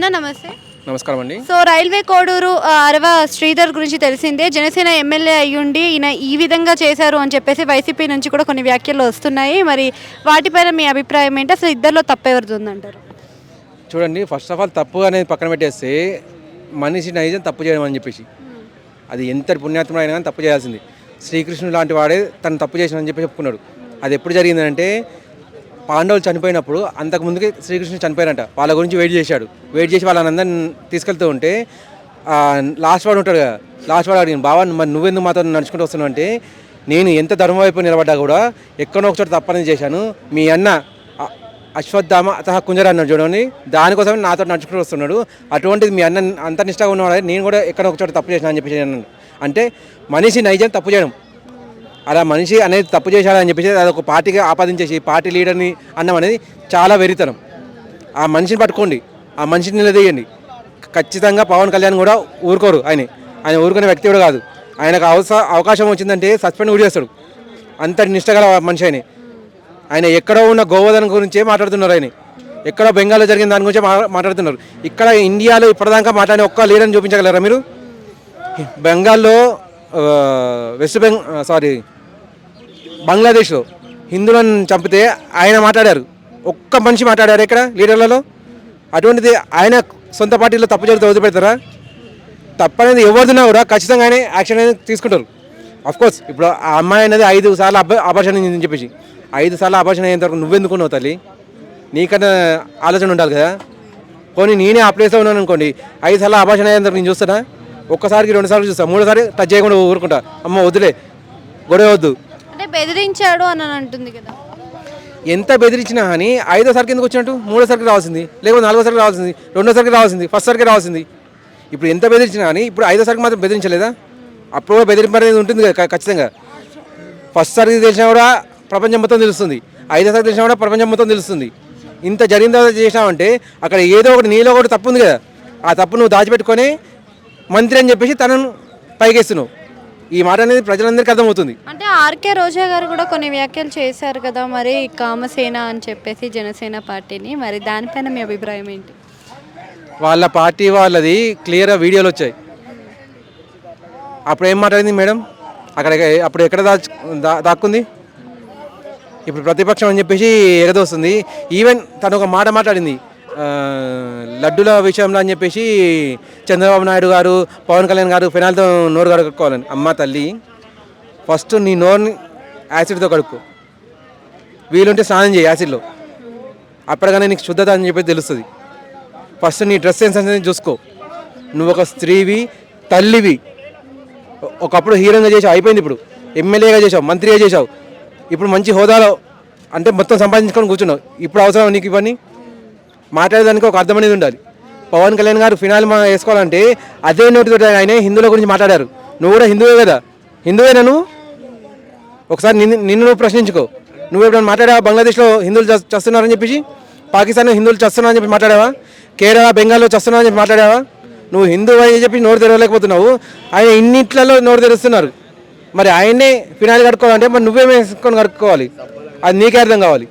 అన్న నమస్తే. నమస్కారం అండి. సో రైల్వే కోడూరు అరవ శ్రీధర్ గురించి తెలిసిందే. జనసేన ఎమ్మెల్యే అయ్యుండి ఈయన ఈ విధంగా చేశారు అని చెప్పేసి వైసీపీ నుంచి కూడా కొన్ని వ్యాఖ్యలు వస్తున్నాయి. మరి వాటిపైన మీ అభిప్రాయం ఏంటి? అసలు ఇద్దరిలో తప్పెవరిది ఉందంటారు? చూడండి, ఫస్ట్ ఆఫ్ ఆల్ తప్పు అనేది పక్కన పెట్టేస్తే మనిషి నైజం తప్పు చేయడం అని చెప్పేసి అది ఎంత పుణ్యాత్మ అయినా కానీ తప్పు చేయాల్సింది. శ్రీకృష్ణుడు లాంటి వాడే తను తప్పు చేసినని చెప్పి చెప్పుకున్నాడు. అది ఎప్పుడు జరిగిందంటే పాండవులు చనిపోయినప్పుడు అంతకుముందుకే శ్రీకృష్ణుడు చనిపోయారంట. వాళ్ళ గురించి వెయిట్ చేసి వాళ్ళందరిని తీసుకెళ్తూ ఉంటే లాస్ట్ వాడు ఉంటాడు కదా, లాస్ట్ వాడు అడిగిన బావా మరి నువ్వెందుకు మాతో నడుచుకుంటూ వస్తున్నావు అంటే, నేను ఎంత ధర్మం వైపు నిలబడ్డా కూడా ఎక్కడో ఒక చోట తప్పని చేశాను. మీ అన్న అశ్వత్థామ అతహ కుంజర అన్నాడు చూడండి, దానికోసమే నాతో నడుచుకుంటూ వస్తున్నాడు. అటువంటిది మీ అన్న అంత నిష్టగా ఉన్నవాడు నేను కూడా ఎక్కడ ఒక చోట తప్పు చేశాను అని చెప్పేసి అన్నాను. అంటే మనిషి నైజం తప్పు చేయడం, అలా మనిషి అనేది తప్పు చేశాడని చెప్పేసి అది ఒక పార్టీగా ఆపాదించేసి పార్టీ లీడర్ని అన్నం అనేది చాలా వెరితనం. ఆ మనిషిని పట్టుకోండి, ఆ మనిషిని నిలదీయండి. ఖచ్చితంగా పవన్ కళ్యాణ్ కూడా ఊరుకోరు. ఆయన ఊరుకునే వ్యక్తి కూడా కాదు. ఆయనకు అవకాశం వచ్చిందంటే సస్పెండ్ కూడా చేస్తాడు. అంతటి నిష్టగల మనిషి ఆయన ఎక్కడో ఉన్న గోవర్ధన్ గురించే మాట్లాడుతున్నారు. ఆయన ఎక్కడో బెంగాల్లో జరిగిన దాని గురించే మాట్లాడుతున్నారు. ఇక్కడ ఇండియాలో ఇప్పటిదాకా మాట్లాడిన ఒక్క లీడర్ని చూపించగలరా మీరు? బెంగాల్లో బంగ్లాదేశ్లో హిందువులను చంపితే ఆయన మాట్లాడారు. ఒక్క మనిషి మాట్లాడారు ఇక్కడ లీడర్లలో. అటువంటిది ఆయన సొంత పార్టీలో తప్పు జరిగితే వదిలిపెడతారా? తప్పనేది ఎవరిదినా కూడా ఖచ్చితంగా ఆయన యాక్షన్ అనేది తీసుకుంటారు. అఫ్కోర్స్ ఇప్పుడు ఆ అమ్మాయి అనేది 5 సార్లు అబార్షన్ అని చెప్పేసి 5 సార్లు అబార్షన్ అయ్యేంత వరకు నువ్వెందుకున్నావు తల్లి? నీకన్నా ఆలోచన ఉండాలి కదా. పోనీ నేనే ఆ ప్లేస్లో ఉన్నాను అనుకోండి, 5 సార్లు అబార్షన్ అయ్యేంత వరకు నేను చూస్తానా? ఒక్కసారికి 2 సార్లు చూస్తా, 3 సార్లు టచ్ చేయకుండా ఊరుకుంటా. అమ్మ వద్దులే, గొడవ వద్దు అంటే బెదిరించాడు అని అంటుంది కదా. ఎంత బెదిరించినా కానీ 5వ సారికి ఎందుకు వచ్చినట్టు? 3వ సారికి రావాల్సింది, లేకపోతే 4వ సారికి రావాల్సింది, 2వ సారికి రావాల్సింది, ఫస్ట్ సారికి రావాల్సింది. ఇప్పుడు ఎంత బెదిరించినా కానీ ఇప్పుడు 5వ సారికి మాత్రం బెదిరించలేదా? అప్పుడు కూడా బెదిరింపు అనేది ఉంటుంది కదా ఖచ్చితంగా. ఫస్ట్ సారికి తెలిసినా కూడా ప్రపంచం మొత్తం తెలుస్తుంది, 5వ సారికి తెలిసినా కూడా ప్రపంచం మొత్తం తెలుస్తుంది. ఇంత జరిగిన తర్వాత చేసినావంటే అక్కడ ఏదో ఒకటి నీలో ఒకటి తప్పు ఉంది కదా. ఆ తప్పు నువ్వు దాచిపెట్టుకొని మంత్రి అని చెప్పేసి తనను పైకేస్తున్నావు. ఈ మాట అనేది ప్రజలందరికీ అర్థమవుతుంది. అంటే ఆర్కే రోజా గారు కూడా కొన్ని వ్యాఖ్యలు చేశారు కదా, మరి కామసేన అని చెప్పేసి జనసేన పార్టీని, మరి దానిపైన మీ అభిప్రాయం ఏంటి? వాళ్ళ పార్టీ వాళ్ళది క్లియర్గా వీడియోలు వచ్చాయి. అప్పుడు ఏం మాట్లాడింది మేడం? అప్పుడు ఎక్కడ దాక్కుంది? ఇప్పుడు ప్రతిపక్షం అని చెప్పేసి ఎగదొస్తుంది. ఈవెన్ తను ఒక మాట మాట్లాడింది లడ్డుల విషయంలో అని చెప్పేసి, చంద్రబాబు నాయుడు గారు పవన్ కళ్యాణ్ గారు ఫినాల్తో నోరు కడుక్కోవాలని. అమ్మ తల్లి, ఫస్ట్ నీ నోరుని యాసిడ్తో కడుక్కో, వీలుంటే స్నానం చేయి యాసిడ్లో, అప్పటికనే నీకు శుద్ధత అని చెప్పి తెలుస్తుంది. ఫస్ట్ నీ డ్రెస్ సెన్స్ అనేది చూసుకో. నువ్వు ఒక స్త్రీవి, తల్లివి. ఒకప్పుడు హీరోగా చేసావు, అయిపోయింది. ఇప్పుడు ఎమ్మెల్యేగా చేసావు, మంత్రిగా చేసావు, ఇప్పుడు మంచి హోదాలో అంటే మొత్తం సంపాదించుకొని కూర్చున్నావు. ఇప్పుడు అవసరం నీకు ఇవన్నీ? మాట్లాడేదానికి ఒక అర్థం అనేది ఉండాలి. పవన్ కళ్యాణ్ గారు ఫినాల్ వేసుకోవాలంటే అదే నోటితో ఆయన హిందువుల గురించి మాట్లాడారు. నువ్వు కూడా హిందువే కదా, హిందువేనా నువ్వు? ఒకసారి నిన్ను నువ్వు ప్రశ్నించుకో. నువ్వు ఎప్పుడైనా మాట్లాడావా బంగ్లాదేశ్లో హిందువులు చస్తున్నారని చెప్పేసి? పాకిస్తాన్లో హిందువులు చస్తున్నారని చెప్పి మాట్లాడావా? కేరళ బెంగాల్లో చస్తున్నారని చెప్పి మాట్లాడావా? నువ్వు హిందువు అని చెప్పి నోరు తెరవలేకపోతున్నావు. ఆయన ఇన్నిట్లలో నోరు తెరుస్తున్నారు. మరి ఆయన్నే ఫినాయిల్ కట్టుకోవాలంటే మరి నువ్వేం వేసుకొని కట్టుకోవాలి? అది నీకే అర్థం కావాలి.